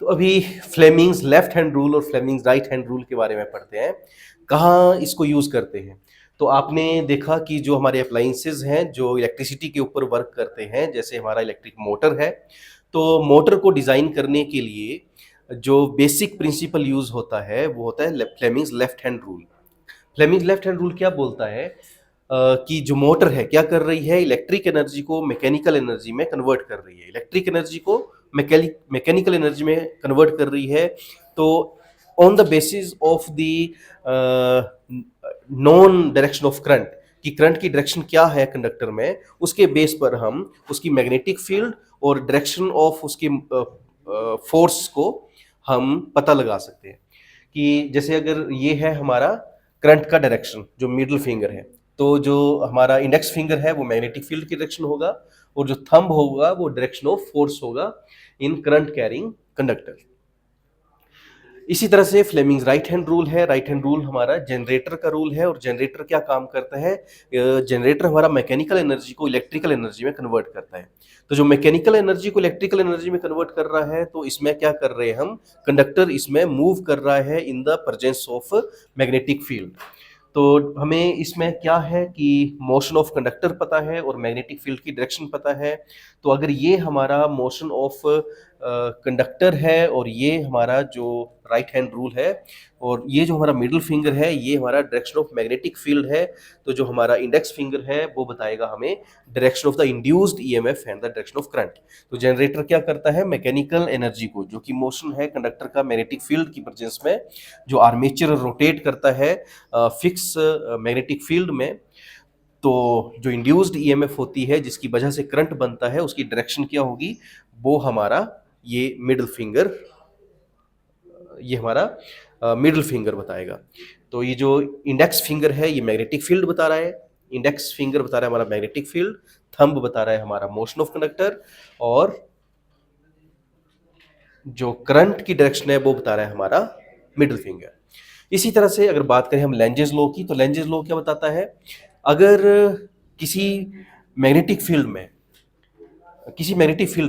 तो अभी Fleming's left hand rule और फ्लेमिंग्स राइट हैंड रूल के बारे में पढ़ते हैं। कहाँ इसको यूज करते हैं? तो आपने देखा कि जो हमारे अप्लाइंसेस हैं जो इलेक्ट्रिसिटी के ऊपर वर्क करते हैं, जैसे हमारा इलेक्ट्रिक मोटर है, तो मोटर को डिजाइन करने के लिए जो बेसिक प्रिंसिपल यूज होता है वो होता है Fleming's left hand rule. Fleming left hand rule क्या बोलता है? कि जो मोटर है क्या कर रही है, इलेक्ट्रिक एनर्जी को मैकेनिकल एनर्जी में कन्वर्ट कर रही है, इलेक्ट्रिक एनर्जी को मैकेनिकल एनर्जी में कन्वर्ट कर रही है। तो on the basis of the non direction of current, कि करंट की डायरेक्शन क्या है कंडक्टर में, उसके बेस पर हम उसकी मैग्नेटिक फील्ड और डायरेक्शन ऑफ उसकी फोर्स को हम पता लगा सकते हैं। कि जैसे अगर ये है हमारा करंट का डायरेक्शन जो मिडिल फिंगर है, तो जो हमारा इंडेक्स फिंगर है वो मैग्नेटिक फील्ड की डायरेक्शन होगा, और जो थंब होगा वो डायरेक्शन ऑफ फोर्स होगा इन करंट कैरिंग कंडक्टर। इसी तरह से फ्लेमिंग्स राइट हैंड रूल है। राइट हैंड रूल हमारा जनरेटर का रूल है, और जनरेटर क्या काम करता है? जनरेटर हमारा मैकेनिकल एनर्जी को इलेक्ट्रिकल एनर्जी में कन्वर्ट करता है। तो जो मैकेनिकल एनर्जी को इलेक्ट्रिकल एनर्जी में कन्वर्ट कर रहा है, तो इसमें क्या कर रहे हैं हम? कंडक्टर इसमें मूव कर रहा है in the presence of magnetic field. तो हमें इसमें क्या है कि मोशन ऑफ कंडक्टर पता है और मैग्नेटिक फील्ड की डायरेक्शन पता है। तो अगर ये हमारा मोशन ऑफ कंडक्टर है और ये हमारा जो राइट हैंड रूल है, और ये जो हमारा मिडिल फिंगर है ये हमारा डायरेक्शन ऑफ मैग्नेटिक फील्ड है, तो जो हमारा इंडेक्स फिंगर है वो बताएगा हमें direction of the induced EMF and the direction of current. तो जनरेटर क्या करता है? मैकेनिकल एनर्जी को, जो कि मोशन है कंडक्टर का मैग्नेटिक फील्ड की प्रेजेंस में, जो आर्मेचर रोटेट करता है फिक्स मैग्नेटिक फील्ड में, तो जो इंड्यूस्ड ईएमएफ होती है जिसकी वजह से करंट बनता है उसकी डायरेक्शन क्या होगी? वो हमारा ये मिडिल फिंगर, ये हमारा मिडिल फिंगर बताएगा। तो ये जो इंडेक्स फिंगर है ये मैग्नेटिक फील्ड बता रहा है, इंडेक्स फिंगर बता रहा है हमारा मैग्नेटिक फील्ड, थंब बता रहा है हमारा मोशन ऑफ कंडक्टर, और जो करंट की डायरेक्शन है वो बता रहा है हमारा मिडिल फिंगर। इसी तरह से अगर बात करें हम लेंजेस लॉ की, तो लेंजेस लॉ क्या बताता है? अगर किसी मैग्नेटिक फील्ड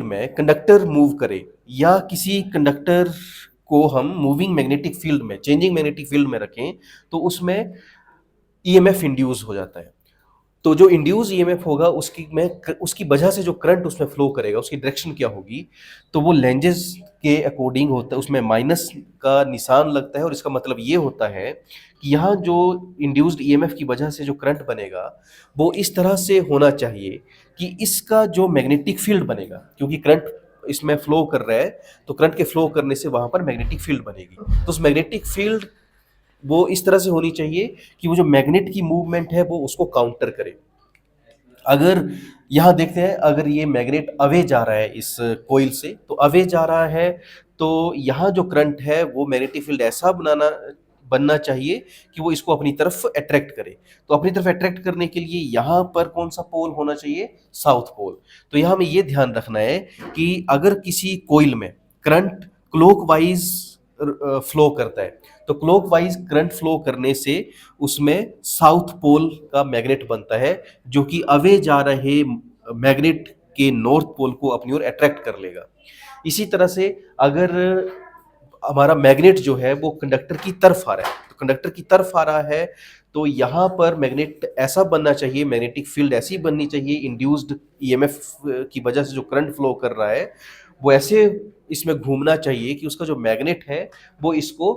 में कंडक्टर मूव करे, या किसी कंडक्टर को हम मूविंग मैग्नेटिक फील्ड में, चेंजिंग मैग्नेटिक फील्ड में रखें, तो उसमें ईएमएफ इंड्यूस हो जाता है। तो जो इंड्यूस ईएमएफ होगा उसकी वजह से जो करंट उसमें फ्लो करेगा उसकी डायरेक्शन क्या होगी? तो वो लेंजेस के अकॉर्डिंग होता है, उसमें माइनस का निशान लगता है, और इसका मतलब ये होता है कि यहाँ जो इंड्यूस्ड ईएमएफ की वजह से जो करंट बनेगा वो इस तरह से होना चाहिए कि इसका जो मैग्नेटिक फील्ड बनेगा, क्योंकि करंट इसमें फ्लो कर रहा है, तो करंट के फ्लो करने से वहां पर मैग्नेटिक फील्ड बनेगी। तो उस मैग्नेटिक फील्ड वो इस तरह से होनी चाहिए कि वो जो मैग्नेट की मूवमेंट है वो उसको काउंटर करे। अगर यहाँ देखते हैं, अगर ये मैग्नेट अवे जा रहा है इस कोइल से, तो अवे जा रहा है, तो यहाँ जो करंट है वो मैग्नेटिक फील्ड ऐसा बनना चाहिए कि वो इसको अपनी तरफ अट्रैक्ट करे। तो अपनी तरफ अट्रैक्ट करने के लिए यहाँ पर कौन सा पोल होना चाहिए? South pole. तो यहाँ हमें ये ध्यान रखना है कि अगर किसी कोइल में करंट क्लॉकवाइज फ्लो करता है, तो क्लॉकवाइज करंट फ्लो करने से उसमें साउथ पोल का मैग्नेट बनता है, जो कि अवे जा रहे मैग्नेट के नॉर्थ पोल को अपनी ओर अट्रैक्ट कर लेगा। इसी तरह से अगर हमारा मैग्नेट जो है वो कंडक्टर की तरफ आ रहा है, तो कंडक्टर की तरफ आ रहा है, तो यहाँ पर मैग्नेट ऐसा बनना चाहिए, मैग्नेटिक फील्ड ऐसी बननी चाहिए इंड्यूस्ड ईएमएफ की वजह से जो करंट फ्लो कर रहा है वो ऐसे इसमें घूमना चाहिए कि उसका जो मैग्नेट है वो इसको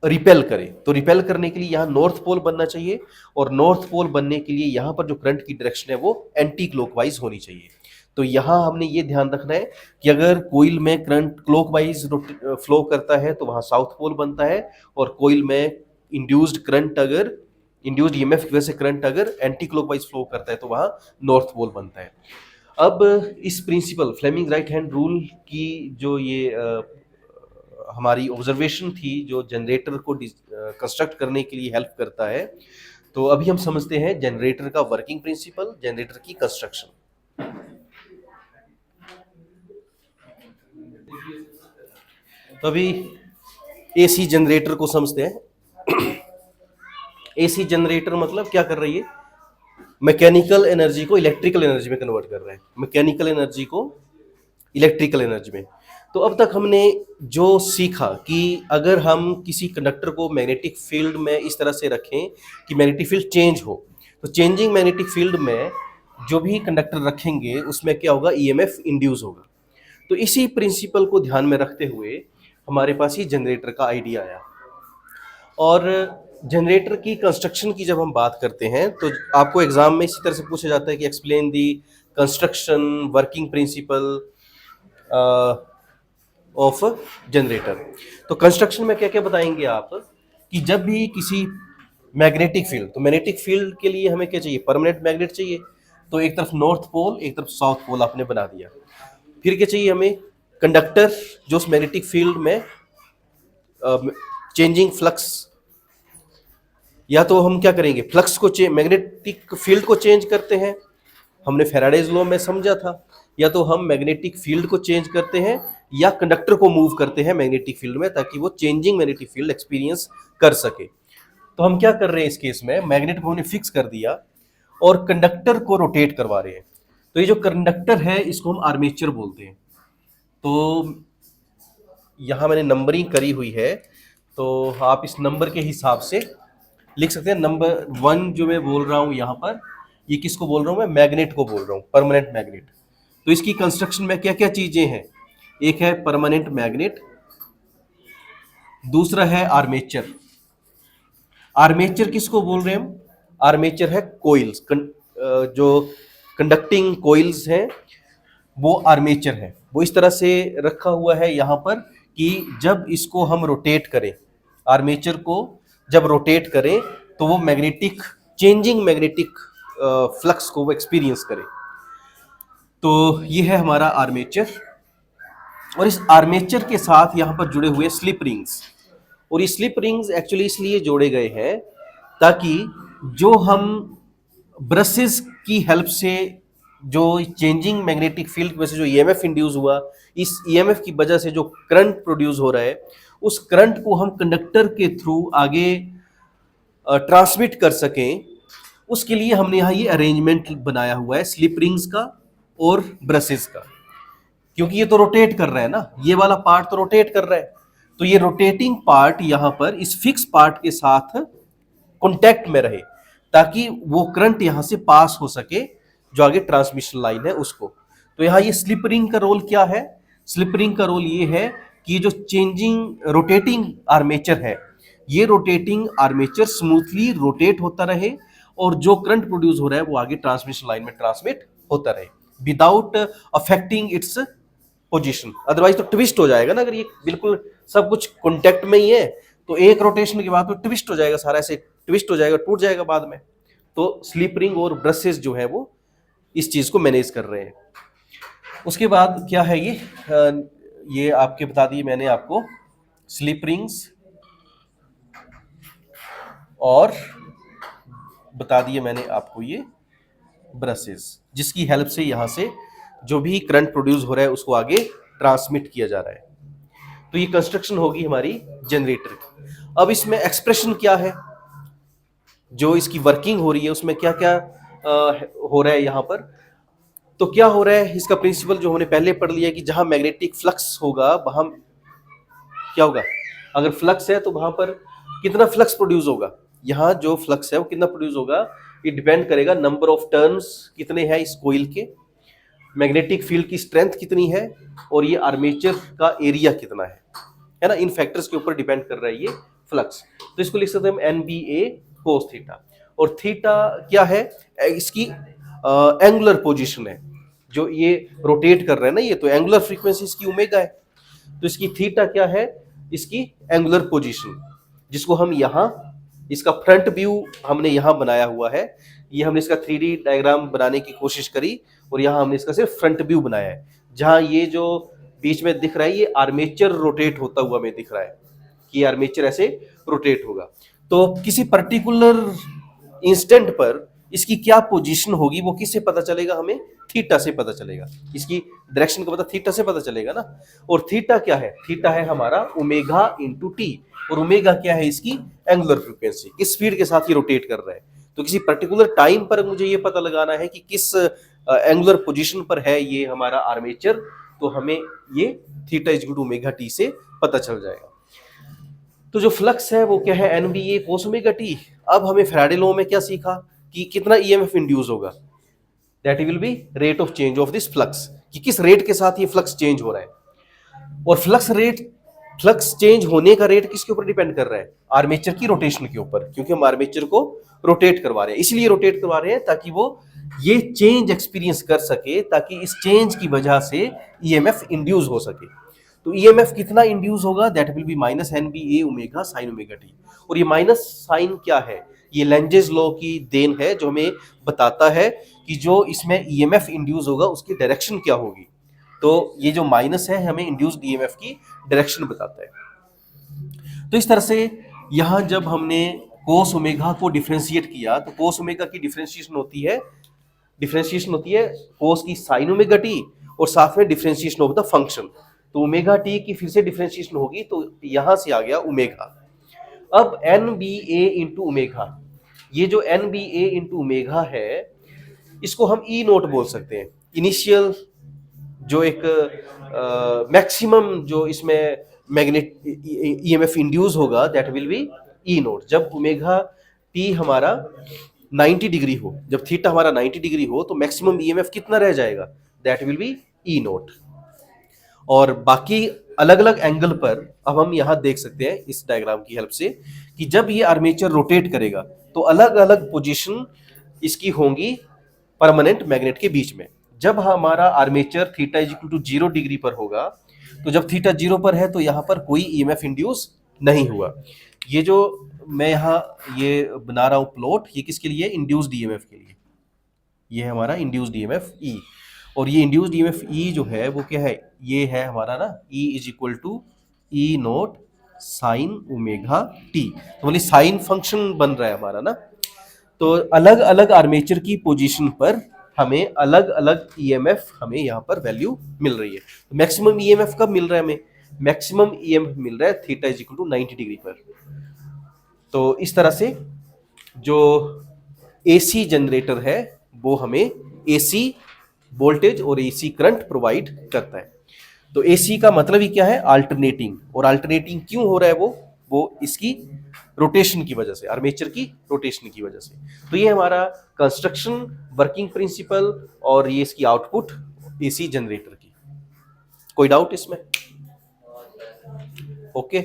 रिपेल करे। तो रिपेल करने के लिए यहाँ नॉर्थ पोल बनना चाहिए, और नॉर्थ पोल बनने के लिए यहाँ पर जो करंट की डायरेक्शन है वो एंटी क्लॉकवाइज होनी चाहिए। तो यहाँ हमने ये ध्यान रखना है कि अगर कोइल में करंट क्लॉकवाइज फ्लो करता है तो वहाँ साउथ पोल बनता है, और कोइल में इंड्यूस्ड ईएमएफ की वजह से करंट अगर एंटी क्लॉकवाइज फ्लो करता है तो वहाँ नॉर्थ पोल बनता है। अब इस principle Fleming right hand rule की जो ये हमारी ऑब्जर्वेशन थी, जो जनरेटर को कंस्ट्रक्ट करने के लिए हेल्प करता है, तो अभी हम समझते हैं जनरेटर का वर्किंग प्रिंसिपल, जनरेटर की कंस्ट्रक्शन। तो अभी एसी जनरेटर को समझते हैं। एसी जनरेटर मतलब क्या कर रही है? मैकेनिकल एनर्जी को इलेक्ट्रिकल एनर्जी में कन्वर्ट कर रहा है, मैकेनिकल एनर्जी को इलेक्ट्रिकल एनर्जी में। तो अब तक हमने जो सीखा कि अगर हम किसी कंडक्टर को मैग्नेटिक फील्ड में इस तरह से रखें कि मैग्नेटिक फील्ड चेंज हो, तो चेंजिंग मैग्नेटिक फील्ड में जो भी कंडक्टर रखेंगे उसमें क्या होगा, ईएमएफ इंड्यूस होगा। तो इसी प्रिंसिपल को ध्यान में रखते हुए हमारे पास ये जनरेटर का आइडिया आया। और जनरेटर की कंस्ट्रक्शन की जब हम बात करते हैं तो आपको एग्जाम में इसी तरह से पूछा जाता है कि explain the construction working principle of generator. तो कंस्ट्रक्शन में क्या क्या बताएंगे आप कि जब भी किसी मैग्नेटिक फील्ड, तो मैग्नेटिक फील्ड के लिए हमें क्या चाहिए, परमानेंट मैग्नेट चाहिए। तो एक तरफ नॉर्थ पोल एक तरफ साउथ पोल आपने बना दिया। फिर क्या चाहिए हमें, कंडक्टर जो उस मैग्नेटिक फील्ड में चेंजिंग फ्लक्स, या तो हम क्या करेंगे फ्लक्स को मैग्नेटिक फील्ड को चेंज करते हैं, हमने फैराडेज लॉ में समझा था, या तो हम मैग्नेटिक फील्ड को चेंज करते हैं या कंडक्टर को मूव करते हैं मैग्नेटिक फील्ड में ताकि वो चेंजिंग मैग्नेटिक फील्ड एक्सपीरियंस कर सके। तो हम क्या कर रहे हैं इस केस में, मैग्नेट को हमने फिक्स कर दिया और कंडक्टर को रोटेट करवा रहे हैं। तो ये जो कंडक्टर है इसको हम आर्मेचर बोलते हैं। तो यहाँ मैंने नंबरिंग करी हुई है, तो आप इस नंबर के हिसाब से लिख सकते हैं। नंबर 1 जो मैं बोल रहा हूँ यहाँ पर, ये किसको बोल रहा हूँ मैं, मैग्नेट को बोल रहा हूँ, परमानेंट मैग्नेट। तो इसकी कंस्ट्रक्शन में क्या क्या चीजें हैं, एक है परमानेंट मैग्नेट, दूसरा है आर्मेचर। आर्मेचर किसको बोल रहे हैं हम, आर्मेचर है कोइल्स, जो कंडक्टिंग कोइल्स हैं वो आर्मेचर है। वो इस तरह से रखा हुआ है यहाँ पर कि जब इसको हम रोटेट करें, आर्मेचर को जब रोटेट करें तो वो मैग्नेटिक चेंजिंग मैग्नेटिक फ्लक्स को वो एक्सपीरियंस करे। तो ये है हमारा आर्मेचर। और इस आर्मेचर के साथ यहाँ पर जुड़े हुए स्लिप रिंग्स, और ये स्लिप रिंग्स एक्चुअली इसलिए जोड़े गए हैं ताकि जो हम ब्रशेस की हेल्प से जो चेंजिंग मैग्नेटिक फील्ड की वजह से जो ईएमएफ इंड्यूस हुआ, इस ईएमएफ की वजह से जो करंट प्रोड्यूस हो रहा है, उस करंट को हम कंडक्टर के थ्रू आगे ट्रांसमिट कर सकें। उसके लिए हमने यहाँ ये अरेंजमेंट बनाया हुआ है स्लिप रिंग्स का और ब्रशेस का, क्योंकि ये तो रोटेट कर रहा है ना, ये वाला पार्ट तो रोटेट कर रहा है। तो ये रोटेटिंग पार्ट यहाँ पर इस फिक्स पार्ट के साथ कांटेक्ट में रहे ताकि वो करंट यहाँ से पास हो सके जो आगे ट्रांसमिशन लाइन है उसको। तो यहाँ ये स्लिप रिंग का रोल क्या है, स्लिप रिंग का रोल ये है कि जो चेंजिंग रोटेटिंग आर्मेचर है, ये रोटेटिंग आर्मेचर स्मूथली रोटेट होता रहे और जो करंट प्रोड्यूस हो रहा है वो आगे ट्रांसमिशन लाइन में ट्रांसमिट होता रहे without affecting its position. Otherwise तो ट्विस्ट हो जाएगा ना, अगर ये बिल्कुल सब कुछ कॉन्टेक्ट में ही है तो एक रोटेशन के बाद तो ट्विस्ट हो जाएगा, सारा ऐसे ट्विस्ट हो जाएगा, टूट जाएगा बाद में। तो स्लिप रिंग और ब्रशेस जो है वो इस चीज को मैनेज कर रहे हैं। उसके बाद क्या है ये आपके बता दिए मैंने आपको स्लिप रिंग्स, और बता दिए मैंने आपको ये ब्रशेस, जिसकी हेल्प से यहाँ से जो भी करंट प्रोड्यूस हो रहा है उसको आगे ट्रांसमिट किया जा रहा है। तो ये कंस्ट्रक्शन होगी हमारी जनरेटर की। अब इसमें एक्सप्रेशन क्या है, जो इसकी वर्किंग हो रही है उसमें क्या क्या हो रहा है यहाँ पर। तो क्या हो रहा है, इसका प्रिंसिपल जो हमने पहले पढ़ लिया कि जहां मैग्नेटिक फ्लक्स होगा वहां क्या होगा, अगर फ्लक्स है तो वहां पर कितना फ्लक्स प्रोड्यूस होगा, यहाँ जो फ्लक्स है वो कितना प्रोड्यूस होगा, ये डिपेंड करेगा नंबर ऑफ टर्न्स कितने हैं इस कोइल के, मैग्नेटिक फील्ड की स्ट्रेंथ कितनी है, और ये आर्मेचर का एरिया कितना है ना, इन फैक्टर्स के ऊपर डिपेंड कर रहा है ये फ्लक्स। तो इसको लिख सकते हैं हम NBA cos थीटा। और थीटा क्या है, इसकी एंगुलर पोजीशन है, जो ये रोटेट कर रहा है ना, ये तो एंगुलर फ्रीक्वेंसी इसकी ओमेगा है, तो इसकी थीटा क्या है, इसकी एंगुलर पोजीशन, जिसको हम यहाँ इसका फ्रंट व्यू हमने यहाँ बनाया हुआ है। ये हमने इसका 3D डायग्राम बनाने की कोशिश करी और यहाँ हमने इसका सिर्फ फ्रंट व्यू बनाया है, जहाँ ये जो बीच में दिख रहा है ये आर्मेचर रोटेट होता हुआ हमें दिख रहा है कि आर्मेचर ऐसे रोटेट होगा। तो किसी पर्टिकुलर इंस्टेंट पर इसकी क्या पोजीशन होगी वो किससे पता चलेगा, हमें थीटा से पता चलेगा, इसकी डायरेक्शन का पता थीटा से पता चलेगा ना। और थीटा क्या है, थीटा है हमारा ओमेगा इंटू टी, और ओमेगा क्या है, इसकी एंगुलर फ्रीक्वेंसी, किस स्पीड के साथ ये रोटेट कर रहा है। तो किसी पर्टिकुलर टाइम पर मुझे ये पता लगाना है कि किस एंगुलर पोजीशन पर है ये हमारा आर्मेचर तो हमें ये theta is equal to omega t से पता चल जाएगा। तो जो फ्लक्स है वो क्या है, एन बी ए कोस ओमेगा टी। अब हमें फैराडे लॉ में क्या सीखा कि कितना ईएमएफ इंड्यूस होगा, that will B rate of change of this flux, कि किस रेट के साथ ये फ्लक्स चेंज हो रहा है। और फ्लक्स चेंज होने का रेट किसके ऊपर डिपेंड कर रहा है, आर्मेचर की रोटेशन के ऊपर, क्योंकि हम आर्मेचर को रोटेट करवा रहे हैं, इसलिए रोटेट करवा रहे हैं ताकि वो ये चेंज एक्सपीरियंस कर सके, ताकि इस चेंज की वजह से ईएमएफ इंड्यूस हो सके। तो ईएमएफ कितना इंड्यूस होगा, that will be minus N B A omega sine omega t. और ये माइनस साइन क्या है, ये लेंजेस लॉ की देन है, जो हमें बताता है कि जो इसमें ईएमएफ इंड्यूस होगा उसकी डायरेक्शन क्या होगी। तो ये जो माइनस है हमें इंड्यूस्ड ईएमएफ की डायरेक्शन बताता है। तो इस तरह से यहाँ जब हमने कोस ओमेगा को डिफरेंशिएट किया, तो कोस ओमेगा की डिफरेंशिएशन होती है कोस की साइन ओमेगा टी, और साथ में डिफरेंशिएशन ऑफ द फंक्शन। तो ओमेगा टी की फिर से डिफरेंशिएशन होगी, तो यहां से आ गया ओमेगा। अब एन बी ए इंटू ओमेगा, ये जो एन बी ए इंटू ओमेगा है, इसको हम ई नोट बोल सकते हैं। इनिशियल जो एक मैक्सिमम जो इसमें मैग्नेट ईएमएफ इंड्यूस होगा, that will be E naught. जब ओमेगा टी हमारा 90 डिग्री हो, जब थीटा हमारा 90 डिग्री हो, तो मैक्सिमम ईएमएफ कितना रह जाएगा, that will be E naught. और बाकी अलग अलग एंगल पर अब हम यहां देख सकते हैं इस डायग्राम की हेल्प से कि जब ये आर्मेचर रोटेट करेगा तो अलग अलग पोजीशन इसकी होंगी परमानेंट मैग्नेट के बीच में। जब हमारा armature theta is equal to 0 degree पर होगा, तो जब थीटा 0 पर है तो यहाँ पर कोई ईएमएफ इंड्यूस नहीं हुआ। ये जो मैं यहाँ ये बना रहा हूँ प्लॉट, ये किसके लिए, इंड्यूस्ड ईएमएफ के लिए। ये है हमारा इंड्यूस्ड ईएमएफ ई, और ये इंड्यूस्ड ईएमएफ ई जो है वो क्या है, ये है हमारा ना E is equal to E naught sine omega t. तो मतलब साइन फंक्शन बन रहा है हमारा ना। तो अलग अलग आर्मेचर की पोजीशन पर हमें अलग अलग ईएमएफ हमें यहाँ पर वैल्यू मिल रही है। तो मैक्सिमम ईएमएफ कब मिल रहा है हमें, मैक्सिमम ईएमएफ मिल रहा है theta is equal to 90 degree पर। तो इस तरह से जो एसी जनरेटर है वो हमें एसी वोल्टेज और एसी करंट प्रोवाइड करता है। तो एसी का मतलब ही क्या है, अल्टरनेटिंग। और अल्टरनेटिंग क्यों हो रहा है, वो इसकी रोटेशन की वजह से, आर्मेचर की रोटेशन की वजह से। तो ये हमारा कंस्ट्रक्शन वर्किंग प्रिंसिपल और ये इसकी आउटपुट एसी जनरेटर की। कोई डाउट इसमें? ओके।